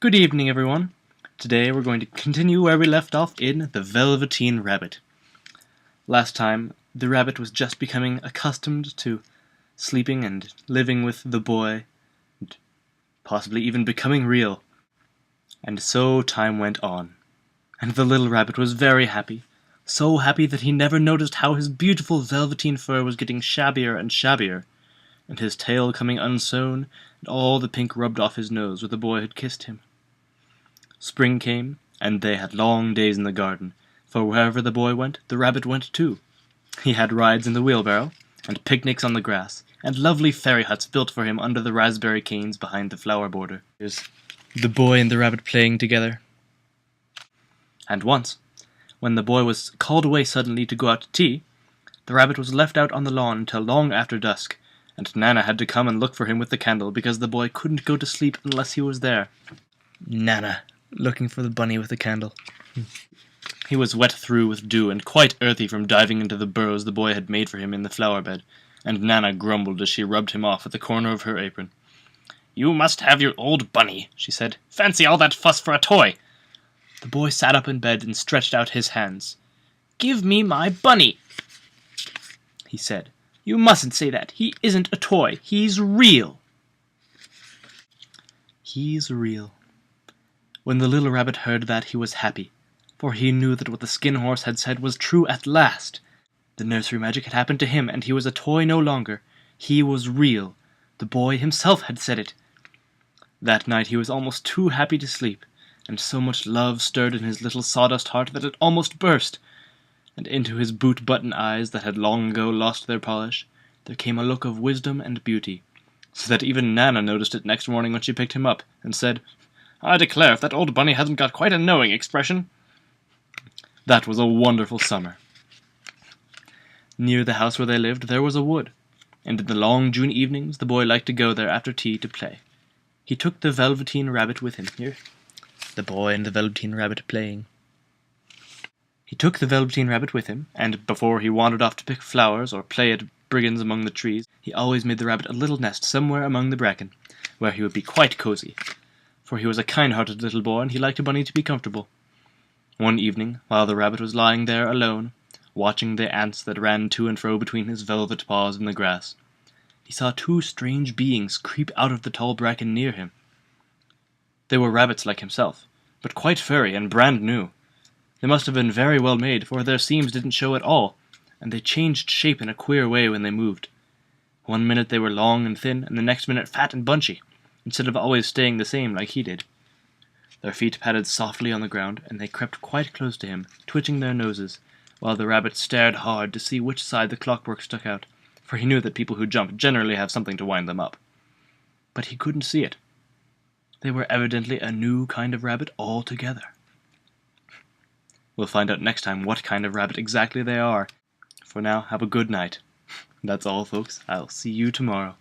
Good evening, everyone. Today we're going to continue where we left off in The Velveteen Rabbit. Last time, the rabbit was just becoming accustomed to sleeping and living with the boy, and possibly even becoming real. And so time went on, and the little rabbit was very happy, so happy that he never noticed how his beautiful velveteen fur was getting shabbier and shabbier, and his tail coming unsewn, and all the pink rubbed off his nose where the boy had kissed him. Spring came, and they had long days in the garden, for wherever the boy went, the rabbit went too. He had rides in the wheelbarrow, and picnics on the grass, and lovely fairy huts built for him under the raspberry canes behind the flower border. Here's the boy and the rabbit playing together. And once, when the boy was called away suddenly to go out to tea, the rabbit was left out on the lawn until long after dusk, and Nana had to come and look for him with the candle because the boy couldn't go to sleep unless he was there. Nana, looking for the bunny with the candle. He was wet through with dew and quite earthy from diving into the burrows the boy had made for him in the flower bed, and Nana grumbled as she rubbed him off with the corner of her apron. "You must have your old bunny," she said. "Fancy all that fuss for a toy!" The boy sat up in bed and stretched out his hands. "Give me my bunny," he said. "You mustn't say that. He isn't a toy. He's real." He's real. When the little rabbit heard that, he was happy, for he knew that what the skin horse had said was true at last. The nursery magic had happened to him, and he was a toy no longer. He was real. The boy himself had said it. That night he was almost too happy to sleep, and so much love stirred in his little sawdust heart that it almost burst, and into his boot-button eyes that had long ago lost their polish, there came a look of wisdom and beauty, so that even Nana noticed it next morning when she picked him up, and said, "I declare if that old bunny hasn't got quite a knowing expression." That was a wonderful summer. Near the house where they lived there was a wood, and in the long June evenings the boy liked to go there after tea to play. He took the Velveteen Rabbit with him. Here, the boy and the Velveteen Rabbit playing. He took the Velveteen Rabbit with him, and before he wandered off to pick flowers or play at brigands among the trees, he always made the rabbit a little nest somewhere among the bracken, where he would be quite cozy, for he was a kind-hearted little boy and he liked a bunny to be comfortable. One evening, while the rabbit was lying there alone, watching the ants that ran to and fro between his velvet paws in the grass, he saw two strange beings creep out of the tall bracken near him. They were rabbits like himself, but quite furry and brand new. They must have been very well made, for their seams didn't show at all, and they changed shape in a queer way when they moved. One minute they were long and thin, and the next minute fat and bunchy, instead of always staying the same like he did. Their feet padded softly on the ground, and they crept quite close to him, twitching their noses, while the rabbit stared hard to see which side the clockwork stuck out, for he knew that people who jump generally have something to wind them up. But he couldn't see it. They were evidently a new kind of rabbit altogether. We'll find out next time what kind of rabbit exactly they are. For now, have a good night. That's all, folks. I'll see you tomorrow.